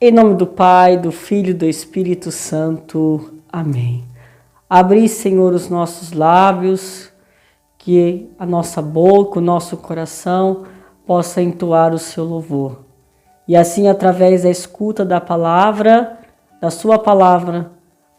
Em nome do Pai, do Filho e do Espírito Santo. Amém. Abri, Senhor, os nossos lábios, que a nossa boca, o nosso coração possa entoar o seu louvor. E assim, através da escuta da palavra, da sua palavra,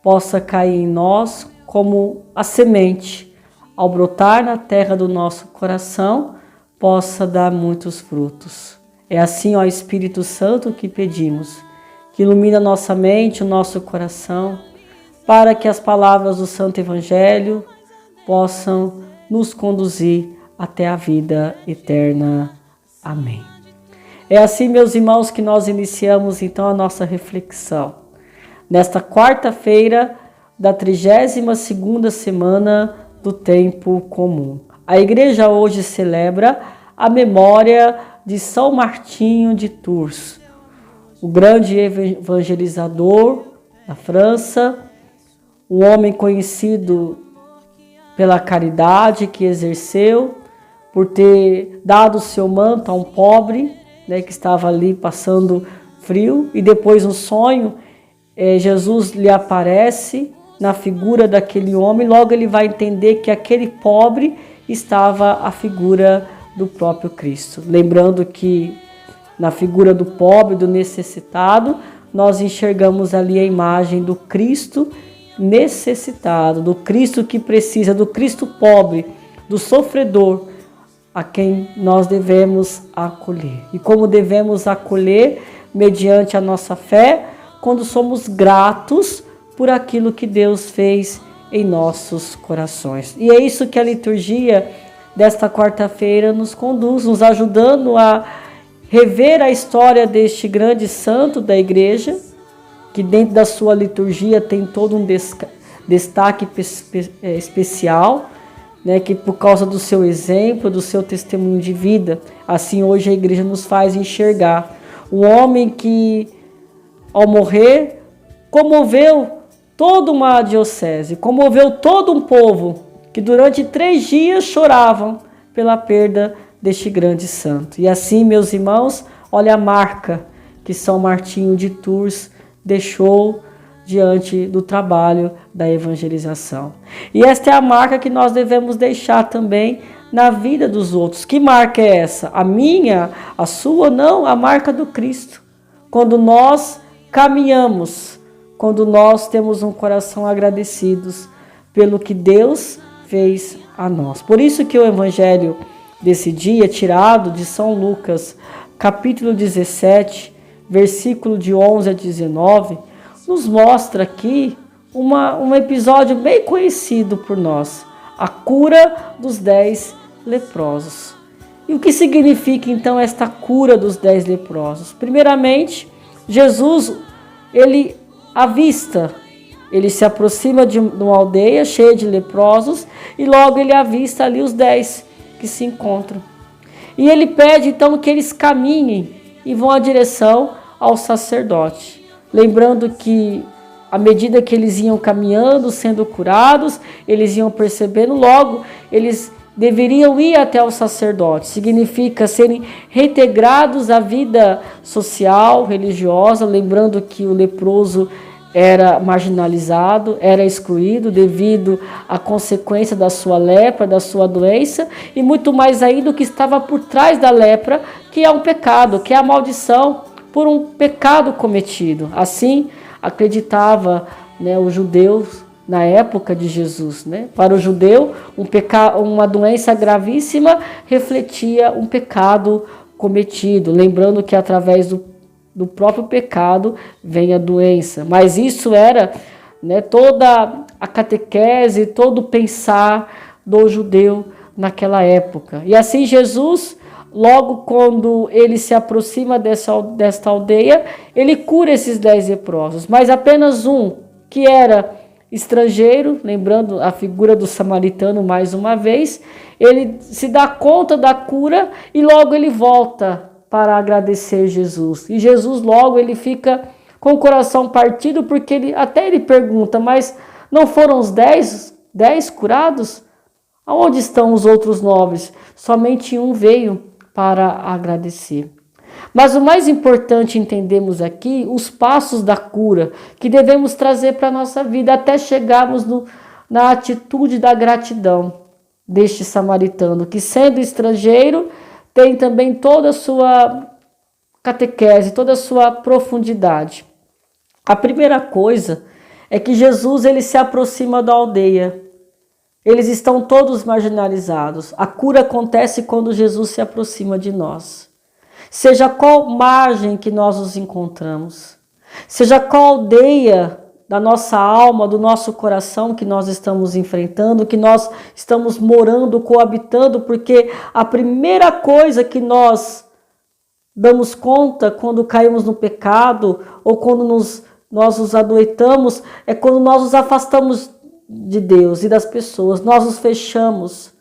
possa cair em nós como a semente, ao brotar na terra do nosso coração, possa dar muitos frutos. É assim, ó Espírito Santo, que pedimos, que ilumine a nossa mente, o nosso coração, para que as palavras do Santo Evangelho possam nos conduzir até a vida eterna. Amém. É assim, meus irmãos, que nós iniciamos então a nossa reflexão. Nesta quarta-feira da 32ª semana do tempo comum. A igreja hoje celebra a memória de São Martinho de Tours, o grande evangelizador da França, um homem conhecido pela caridade que exerceu, por ter dado o seu manto a um pobre, que estava ali passando frio, e depois no sonho Jesus lhe aparece na figura daquele homem, logo ele vai entender que aquele pobre estava a figura do próprio Cristo. Lembrando que na figura do pobre, do necessitado, nós enxergamos ali a imagem do Cristo necessitado, do Cristo que precisa, do Cristo pobre, do sofredor, a quem nós devemos acolher. E como devemos acolher? Mediante a nossa fé, quando somos gratos por aquilo que Deus fez em nossos corações. E é isso que a liturgia desta quarta-feira nos conduz, nos ajudando a rever a história deste grande santo da igreja, que dentro da sua liturgia tem todo um destaque especial, que por causa do seu exemplo, do seu testemunho de vida, assim hoje a igreja nos faz enxergar um homem que, ao morrer, comoveu toda uma diocese, comoveu todo um povo, que durante 3 dias choravam pela perda deste grande santo. E assim, meus irmãos, olha a marca que São Martinho de Tours deixou diante do trabalho da evangelização. E esta é a marca que nós devemos deixar também na vida dos outros. Que marca é essa? A minha? A sua? Não, a marca do Cristo. Quando nós caminhamos, quando nós temos um coração agradecidos pelo que Deus fez a nós. Por isso que o Evangelho desse dia, tirado de São Lucas, capítulo 17, versículo de 11 a 19, nos mostra aqui um episódio bem conhecido por nós, a cura dos 10 leprosos. E o que significa então esta cura dos 10 leprosos? Primeiramente, Jesus, ele avista, ele se aproxima de uma aldeia cheia de leprosos e logo ele avista ali os 10 que se encontram. E ele pede então que eles caminhem e vão à direção ao sacerdote. Lembrando que à medida que eles iam caminhando, sendo curados, eles iam percebendo, logo eles deveriam ir até o sacerdote. Significa serem reintegrados à vida social, religiosa, lembrando que o leproso era marginalizado, era excluído devido à consequência da sua lepra, da sua doença, e muito mais ainda o que estava por trás da lepra, que é um pecado, que é a maldição por um pecado cometido. Assim acreditava os judeus na época de Jesus. Para o judeu, uma doença gravíssima refletia um pecado cometido, lembrando que através do próprio pecado vem a doença. Mas isso era toda a catequese, todo o pensar do judeu naquela época. E assim Jesus, logo quando ele se aproxima desta aldeia, ele cura esses 10 leprosos, mas apenas um, que era estrangeiro, lembrando a figura do samaritano mais uma vez, ele se dá conta da cura e logo ele volta para agradecer Jesus. E Jesus logo ele fica com o coração partido, porque ele pergunta, mas não foram os 10 curados? Aonde estão os outros 9? Somente um veio para agradecer. Mas o mais importante entendemos aqui os passos da cura que devemos trazer para a nossa vida até chegarmos na atitude da gratidão deste samaritano, que sendo estrangeiro tem também toda a sua catequese, toda a sua profundidade. A primeira coisa é que Jesus ele se aproxima da aldeia. Eles estão todos marginalizados. A cura acontece quando Jesus se aproxima de nós. Seja qual margem que nós nos encontramos, seja qual aldeia da nossa alma, do nosso coração que nós estamos enfrentando, que nós estamos morando, coabitando, porque a primeira coisa que nós damos conta quando caímos no pecado ou quando nós nos adoentamos é quando nós nos afastamos de Deus e das pessoas, nós nos fechamos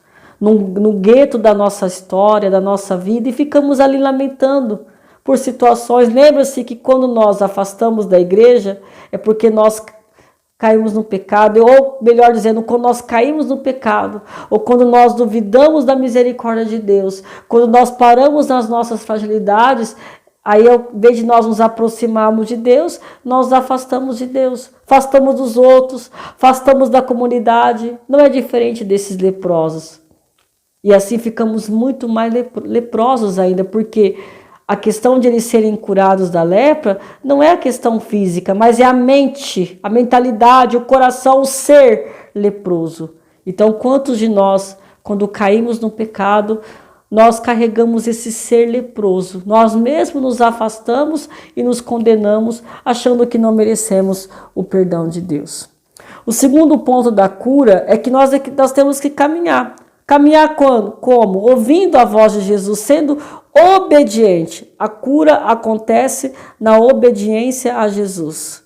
no gueto da nossa história, da nossa vida e ficamos ali lamentando por situações. Lembra-se que quando nós afastamos da igreja é porque nós caímos no pecado, ou melhor dizendo, quando nós caímos no pecado, ou quando nós duvidamos da misericórdia de Deus, quando nós paramos nas nossas fragilidades, aí ao invés de nós nos aproximarmos de Deus, nós nos afastamos de Deus, afastamos dos outros, afastamos da comunidade. Não é diferente desses leprosos. E assim ficamos muito mais leprosos ainda, porque a questão de eles serem curados da lepra não é a questão física, mas é a mente, a mentalidade, o coração, o ser leproso. Então, quantos de nós, quando caímos no pecado, nós carregamos esse ser leproso? Nós mesmos nos afastamos e nos condenamos, achando que não merecemos o perdão de Deus. O segundo ponto da cura é que nós temos que caminhar. Caminhar como? Ouvindo a voz de Jesus, sendo obediente. A cura acontece na obediência a Jesus.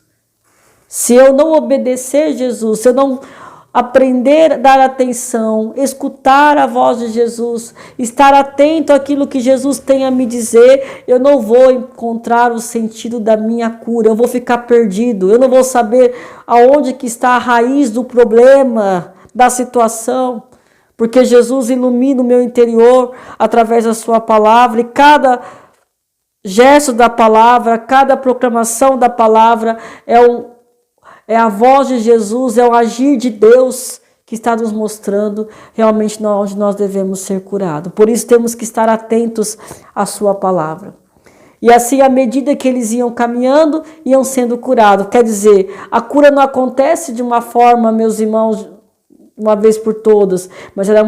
Se eu não obedecer a Jesus, se eu não aprender a dar atenção, escutar a voz de Jesus, estar atento àquilo que Jesus tem a me dizer, eu não vou encontrar o sentido da minha cura, eu vou ficar perdido, eu não vou saber aonde que está a raiz do problema, da situação. Porque Jesus ilumina o meu interior através da sua palavra e cada gesto da palavra, cada proclamação da palavra é a voz de Jesus, é o agir de Deus que está nos mostrando realmente onde nós devemos ser curados. Por isso temos que estar atentos à sua palavra. E assim, à medida que eles iam caminhando, iam sendo curados. Quer dizer, a cura não acontece de uma forma, meus irmãos, uma vez por todas, mas ela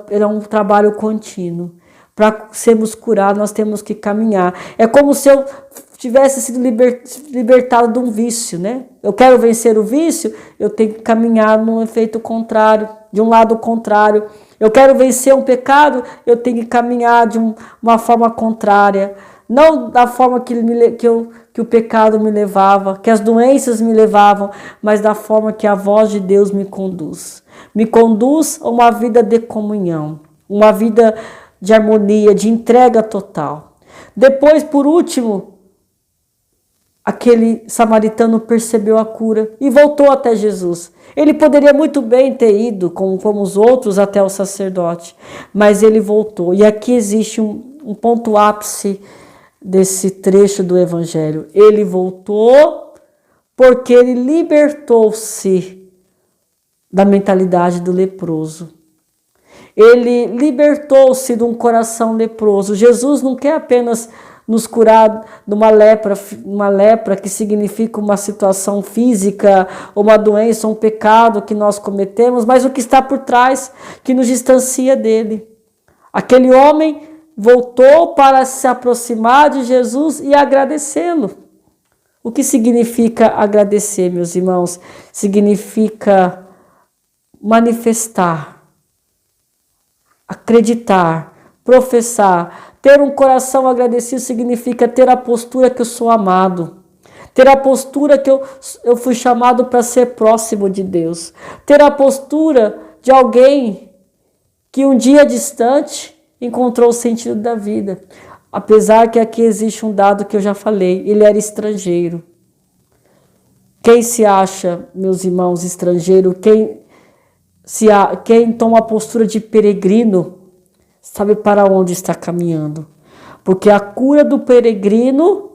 é um trabalho contínuo. Para sermos curados, nós temos que caminhar. É como se eu tivesse sido libertado de um vício, né? Eu quero vencer o vício, eu tenho que caminhar num efeito contrário, de um lado contrário. Eu quero vencer um pecado, eu tenho que caminhar de uma forma contrária. Não da forma que o pecado me levava, que as doenças me levavam, mas da forma que a voz de Deus me conduz. Me conduz a uma vida de comunhão, uma vida de harmonia, de entrega total. Depois, por último, aquele samaritano percebeu a cura e voltou até Jesus. Ele poderia muito bem ter ido, como os outros, até o sacerdote, mas ele voltou. E aqui existe um ponto ápice desse trecho do Evangelho. Ele voltou porque ele libertou-se da mentalidade do leproso. Ele libertou-se de um coração leproso. Jesus não quer apenas nos curar de uma lepra que significa uma situação física, uma doença, um pecado que nós cometemos, mas o que está por trás, que nos distancia dele. Aquele homem voltou para se aproximar de Jesus e agradecê-lo. O que significa agradecer, meus irmãos? Significa manifestar, acreditar, professar. Ter um coração agradecido significa ter a postura que eu sou amado. Ter a postura que eu fui chamado para ser próximo de Deus. Ter a postura de alguém que um dia distante encontrou o sentido da vida. Apesar que aqui existe um dado que eu já falei, ele era estrangeiro. Quem se acha, meus irmãos, estrangeiro, quem toma a postura de peregrino, sabe para onde está caminhando. Porque a cura do peregrino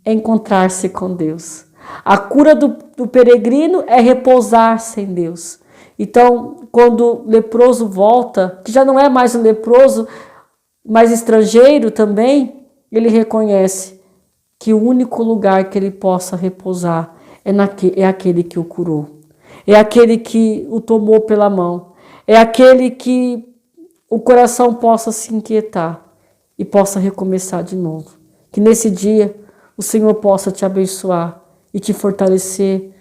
é encontrar-se com Deus. A cura do peregrino é repousar-se em Deus. Então, quando o leproso volta, que já não é mais um leproso, mas estrangeiro também, ele reconhece que o único lugar que ele possa repousar é aquele que o curou. É aquele que o tomou pela mão. É aquele que o coração possa se inquietar e possa recomeçar de novo. Que nesse dia o Senhor possa te abençoar e te fortalecer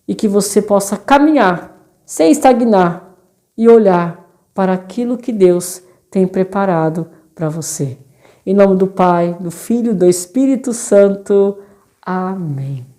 e que você possa caminhar sem estagnar e olhar para aquilo que Deus tem preparado para você. Em nome do Pai, do Filho e do Espírito Santo. Amém.